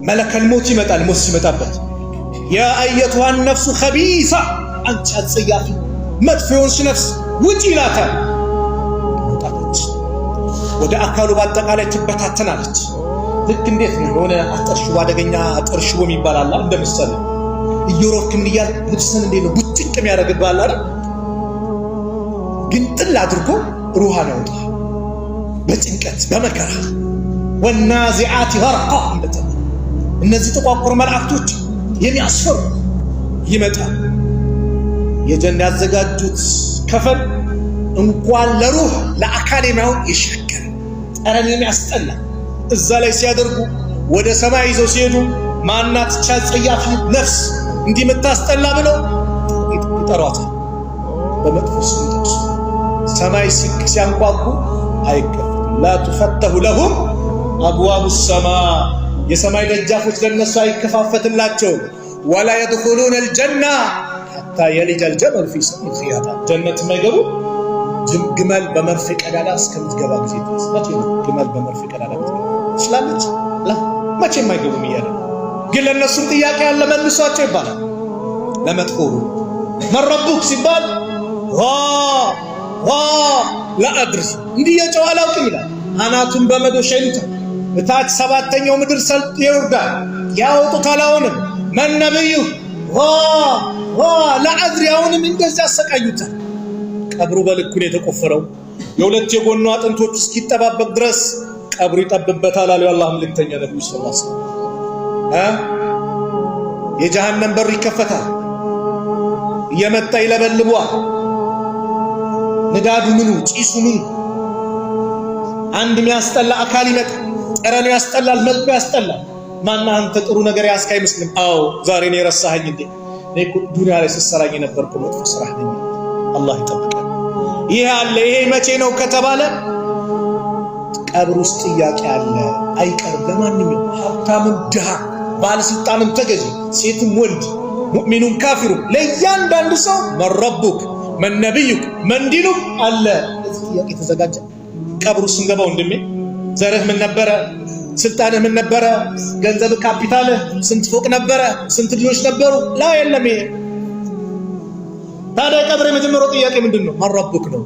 መለከል ሞት ይመጣል። ሞት ሲመጣበት ያ አየቱሃ ነፍሱ ኸቢሳ አንቺ አጸያፊ መጥፎ የሆንሽ ነፍስ ውጪ ይላታል። ወጣች ወደ አካሉ በአጠቃላይ ትበታተናለች። ልክ እንዴት ነው የሆነ አጠርሽቦ አደገኛ አጠርሽቦ የሚባል አለ እንደምሳሌ እየሮክ ምን ይያል ልብስን እንዴት ነው ቡጭቅ የሚያደርግብሃል አይደል? ግን ጥል አድርጎ ሩሃን ያወጣ በጭንቀት በመከራ ወናዚዓት ገርቃ እንደተባለ እነዚህ ጥቋቁር መላእክቶች የሚያስፈሩ ይመጣል። የጀነት ያዘጋጁት ከፈን እንኳን ለሩህ ለአካል የሚያውን ይሻገር ጠረን የሚያስጠላ እዛ ላይ ሲያደርጉ ወደ ሰማይ ይዘው ሲሄዱ ማናት ጸያፊ ነፍስ እንዲህ የምታስጠላ ብለው ይጠሯታል። በመጥፎ ስም ሰማይ ሲያንኳኩ አይከፈትም። ላ ትፈተሁ ለሁም አብዋቡ ሰማ የሰማይ ደጃፎች ለነሱ አይከፋፈትላቸውም። ወላ የድኹሉነ አልጀና ሐታ የሊጀ አልጀመሉ ፊ ሰሚል ኺያጣ ጀነት የማይገቡ ግመል በመርፌ ቀዳዳ እስከምትገባ ጊዜ ድረስ። መቼ ነው ግመል በመርፌ ቀዳዳ ትችላለች? መቼም አይገቡም እያለ ግን ለእነሱም ጥያቄ ያለ መልሷቸው ይባላል። ለመጥፎ መን ረቡክ ሲባል ለአድርስ እንዲህ የጨው አላውቅም ይላል። አናቱን በመዶሻ ይሉታል። እታች ሰባተኛው ምድር ሰልጥ ይወርዳል ያወጡታል። አሁንም መን ነብዩ ለአድሪ አሁንም እንደዚህ ያሰቃዩታል። ቀብሩ በልኩን የተቆፈረው የሁለት የጎኑ አጥንቶች እስኪጠባበቅ ድረስ ቀብሩ ይጠብበታል አሉ የአላህ መልእክተኛ ነብዩ ሰለላሁ ዐለይሂ ወሰለም። የጀሃነም በር ይከፈታል። እየመጣ ይለበልቧል። ንዳዱ ምኑ ጪሱ ምኑ አንድ የሚያስጠላ አካል ይመጣ። ጠረኑ ያስጠላል፣ መልኩ ያስጠላል። ማና አንተ ጥሩ ነገር ያስካ አይመስልም። አዎ ዛሬ ነው የረሳኸኝ እንዴ? እኔ እኮ ዱንያ ላይ ስሰራኝ የነበርኩ መጥፎ ስራ ነኝ። አላህ ይጠብቀን። ይሄ አለ። ይሄ መቼ ነው ከተባለ ቀብር ውስጥ ጥያቄ አለ፣ አይቀርም። ለማንኛውም ሀብታምም ድሃ፣ ባለስልጣንም ተገዢ፣ ሴትም ወንድ፣ ሙእሚኑም ካፊሩም ለእያንዳንዱ ሰው መን ረቡክ መን ነቢዩክ መን ዲኑክ አለ። እዚህ ጥያቄ ተዘጋጀ። ቀብሩ ስንገባ ወንድሜ ዘርህ ምን ነበረ? ስልጣንህ ምን ነበረ? ገንዘብ ካፒታልህ ስንት ፎቅ ነበረ? ስንት ልጆች ነበሩ? ላ የለም። ይሄ ታዲያ ቀብር የመጀመሪያው ጥያቄ ምንድን ነው? መን ረቡክ ነው።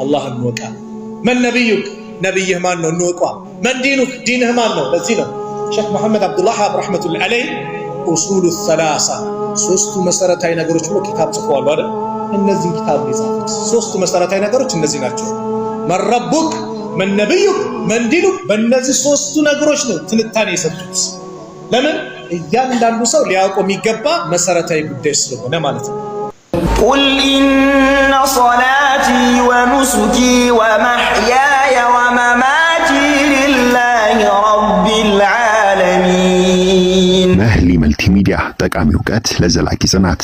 አላህን እንወቃ። መን ነቢዩክ ነቢይህ ማን ነው? እንወቋ። መን ዲኑክ ዲንህ ማን ነው? ለዚህ ነው ሼክ መሐመድ አብዱልዋሃብ ረሕመቱላሂ ዐለይህ ኡሱሉ ሰላሳ ሶስቱ መሰረታዊ ነገሮች ብሎ ኪታብ ጽፈዋል አይደል? እነዚህ ኪታብ የጻፉት ሶስቱ መሰረታዊ ነገሮች እነዚህ ናቸው። መን ረቡክ መን ነቢዩክ መን ዲኑክ። በእነዚህ ሶስቱ ነገሮች ነው ትንታኔ የሰጡት። ለምን? እያንዳንዱ ሰው ሊያውቀው የሚገባ መሰረታዊ ጉዳይ ስለሆነ ማለት ነው። ቁል ኢነ ሶላቲ ወኑሱኪ ወመሕያየ ወመማቲ ሊላሂ ረቢል ዓለሚን። መህሊ መልቲሚዲያ፣ ጠቃሚ እውቀት ለዘላቂ ጽናት።